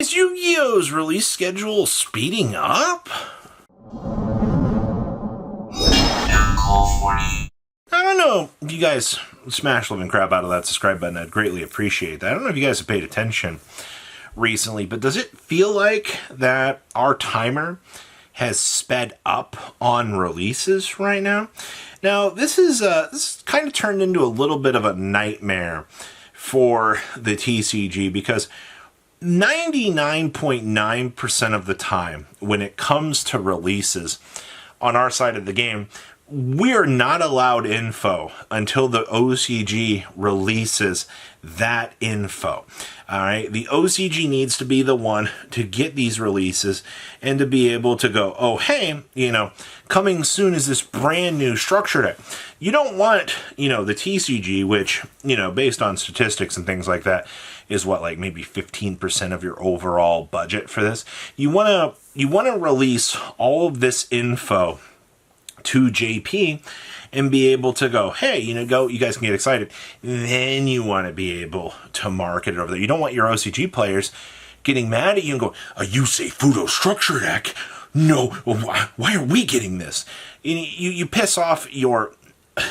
Is Yu-Gi-Oh's release schedule speeding up? I don't know if you guys smash living crap out of that subscribe button. I'd greatly appreciate that. I don't know if you guys have paid attention recently, but does it feel like that our timer has sped up on releases right now? Now, this is kind of turned into a little bit of a nightmare for the TCG because 99.9% of the time when it comes to releases on our side of the game, we're not allowed info until the OCG releases that info. All right, the OCG needs to be the one to get these releases and to be able to go, oh, hey, coming soon is this brand new structure deck. You don't want, the TCG, which, based on statistics and things like that, is what, like maybe 15% of your overall budget for this. You want to release all of this info to JP and be able to go, hey, you guys can get excited. Then you want to be able to market it over there. You don't want your OCG players getting mad at you and go, a Yusei Fudo structure deck? No, why are we getting this? You piss off your...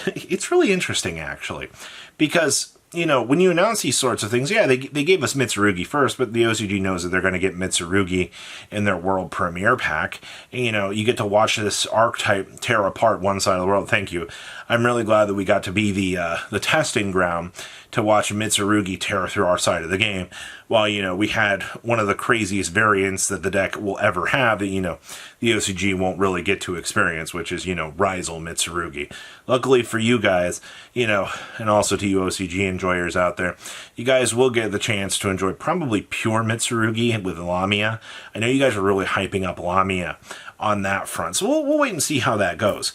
It's really interesting, actually, because... when you announce these sorts of things, they gave us Mitsurugi first, but the OCG knows that they're going to get Mitsurugi in their world premiere pack. And, you get to watch this archetype tear apart one side of the world. Thank you. I'm really glad that we got to be the testing ground to watch Mitsurugi tear through our side of the game. While, we had one of the craziest variants that the deck will ever have that, the OCG won't really get to experience, which is, Ryzel Mitsurugi. Luckily for you guys, and also to you OCG enjoyers out there, you guys will get the chance to enjoy probably pure Mitsurugi with Lamia. I know you guys are really hyping up Lamia on that front, so we'll wait and see how that goes.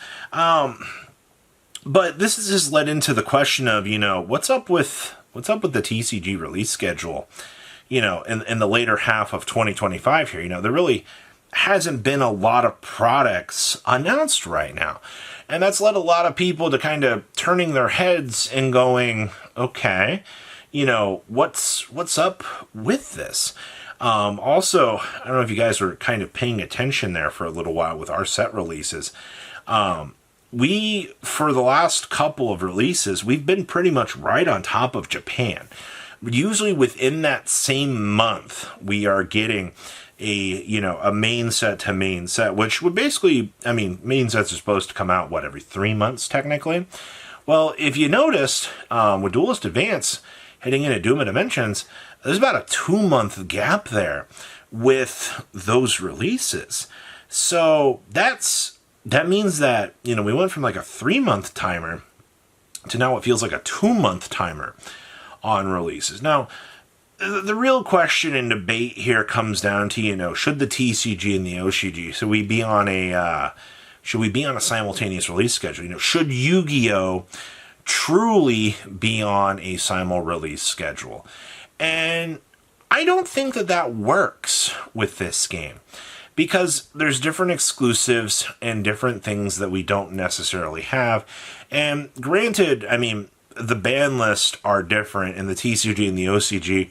But this has just led into the question of, what's up with the TCG release schedule, in the later half of 2025 here. There really hasn't been a lot of products announced right now. And that's led a lot of people to kind of turning their heads and going, okay, what's up with this? Also, I don't know if you guys were kind of paying attention there for a little while with our set releases. We, for the last couple of releases, we've been pretty much right on top of Japan. Usually within that same month, we are getting a main set to main set, which would basically, main sets are supposed to come out, every 3 months, technically? Well, if you noticed, with Duelist Advance heading into Doom of Dimensions, there's about a 2-month gap there with those releases. So that means that, we went from like a 3-month timer to now it feels like a 2-month timer on releases. Now, the real question and debate here comes down to, should the TCG and the OCG, should we be on a simultaneous release schedule? Should Yu-Gi-Oh truly be on a simul release schedule? And I don't think that works with this game, because there's different exclusives and different things that we don't necessarily have. And granted, the ban lists are different, and the TCG and the OCG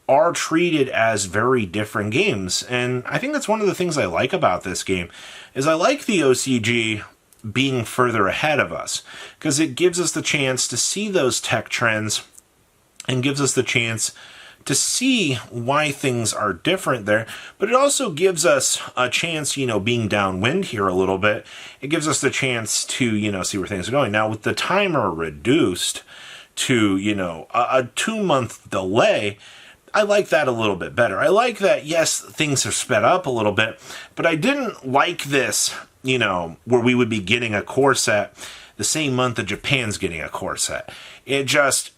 are treated as very different games. And I think that's one of the things I like about this game, is I like the OCG being further ahead of us, because it gives us the chance to see those tech trends and gives us the chance to see why things are different there. But it also gives us a chance, being downwind here a little bit, it gives us the chance to, see where things are going. Now, with the timer reduced to, a 2-month delay, I like that a little bit better. I like that, yes, things have sped up a little bit, but I didn't like this, where we would be getting a core set the same month that Japan's getting a core set. It just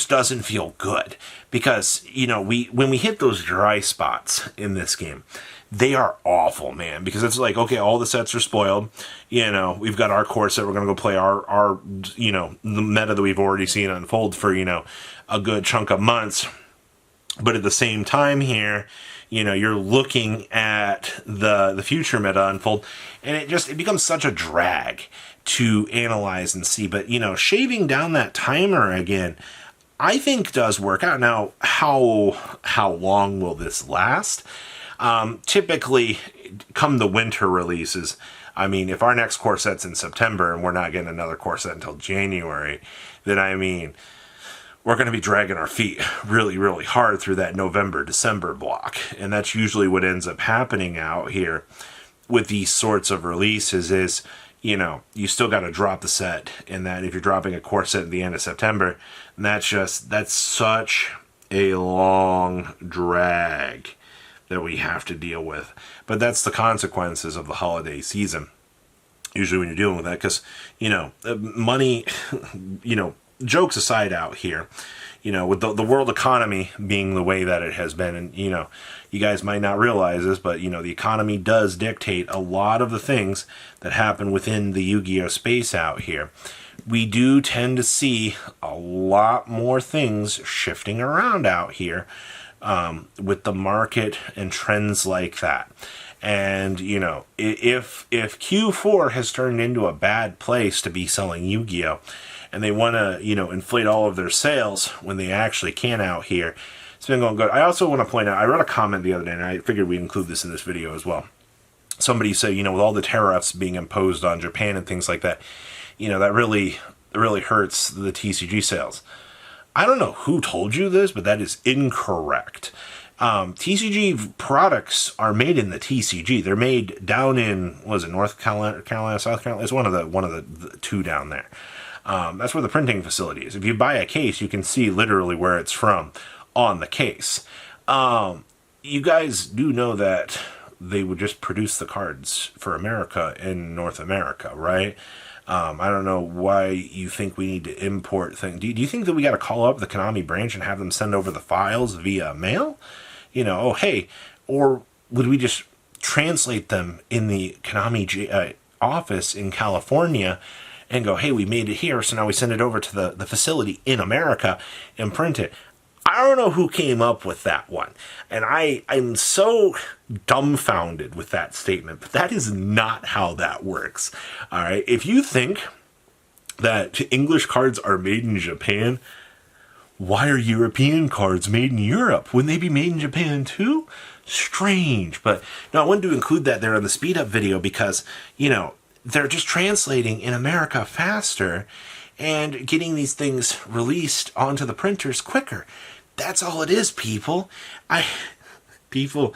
doesn't feel good, because, when we hit those dry spots in this game, they are awful, man, because it's like, okay, all the sets are spoiled. We've got our core set. We're going to go play our the meta that we've already seen unfold for, a good chunk of months. But at the same time here, you're looking at the future meta unfold, and it becomes such a drag to analyze and see. But, shaving down that timer again, I think does work out. Now, how long will this last? Typically, come the winter releases, I mean, if our next core set's in September and we're not getting another core set until January, then I mean, we're going to be dragging our feet really, really hard through that November, December block. And that's usually what ends up happening out here with these sorts of releases is, you know, you still got to drop the set. And that if you're dropping a core set at the end of September, that's such a long drag that we have to deal with. But that's the consequences of the holiday season. Usually when you're dealing with that, because, you know, money, you know, jokes aside out here, you know, with the world economy being the way that it has been, and, you know, you guys might not realize this, but, you know, the economy does dictate a lot of the things that happen within the Yu-Gi-Oh! Space out here. We do tend to see a lot more things shifting around out here with the market and trends like that. And, you know, if Q4 has turned into a bad place to be selling Yu-Gi-Oh! And they want to, you know, inflate all of their sales when they actually can out here, it's been going good. I also want to point out, I wrote a comment the other day, and I figured we'd include this in this video as well. Somebody said, you know, with all the tariffs being imposed on Japan and things like that, you know, that really hurts the TCG sales. I don't know who told you this, but that is incorrect. TCG products are made in the TCG. They're made down in, was it North Carolina, South Carolina? It's one of the two down there. That's where the printing facility is. If you buy a case, you can see literally where it's from on the case. You guys do know that they would just produce the cards for America in North America, right? I don't know why you think we need to import things. Do you think that we got to call up the Konami branch and have them send over the files via mail? You know, oh, hey, or would we just translate them in the Konami office in California and go, hey, we made it here, so now we send it over to the facility in America and print it? I don't know who came up with that one. And I'm so dumbfounded with that statement, but that is not how that works. All right. If you think that English cards are made in Japan, why are European cards made in Europe? Wouldn't they be made in Japan too? Strange. But no, I wanted to include that there in the speed up video because, you know, they're just translating in America faster and getting these things released onto the printers quicker. That's all it is, people. People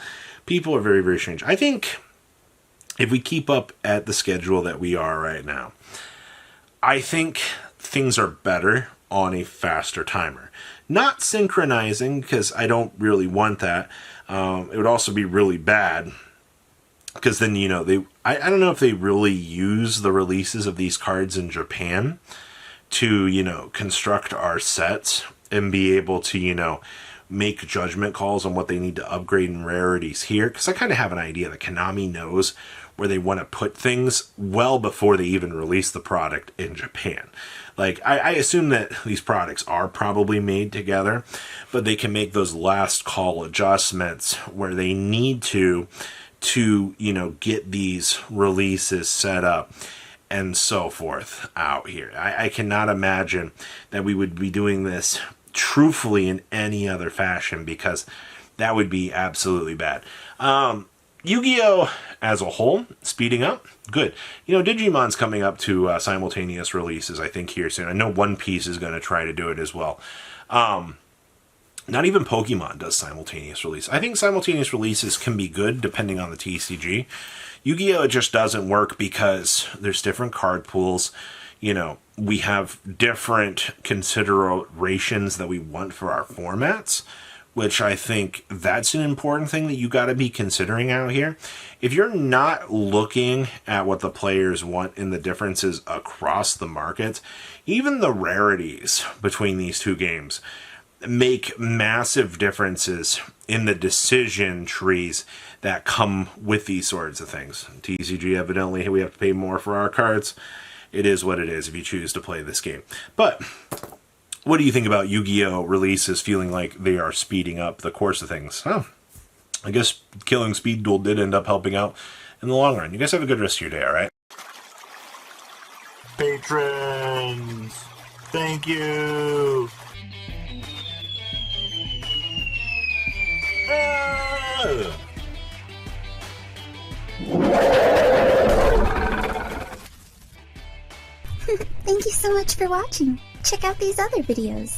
are very, very strange. I think if we keep up at the schedule that we are right now, I think things are better on a faster timer. Not synchronizing, because I don't really want that. It would also be really bad, because then, you know, I don't know if they really use the releases of these cards in Japan to, you know, construct our sets and be able to, you know, make judgment calls on what they need to upgrade in rarities here. Because I kind of have an idea that Konami knows where they want to put things well before they even release the product in Japan. Like, I assume that these products are probably made together, but they can make those last call adjustments where they need to, you know, get these releases set up and so forth out here. I cannot imagine that we would be doing this truthfully in any other fashion, because that would be absolutely bad. Yu-Gi-Oh! As a whole, speeding up, good. You know, Digimon's coming up to simultaneous releases, I think, here soon. I know One Piece is going to try to do it as well. Not even Pokemon does simultaneous release. I think simultaneous releases can be good depending on the TCG. Yu-Gi-Oh! Just doesn't work because there's different card pools. You know, we have different considerations that we want for our formats, which I think that's an important thing that you got to be considering out here. If you're not looking at what the players want and the differences across the market, even the rarities between these two games make massive differences in the decision trees that come with these sorts of things. TCG, evidently, we have to pay more for our cards. It is what it is if you choose to play this game. But what do you think about Yu-Gi-Oh! Releases feeling like they are speeding up the course of things? Oh, I guess killing Speed Duel did end up helping out in the long run. You guys have a good rest of your day, all right? Patrons, thank you. Thank you so much for watching. Check out these other videos.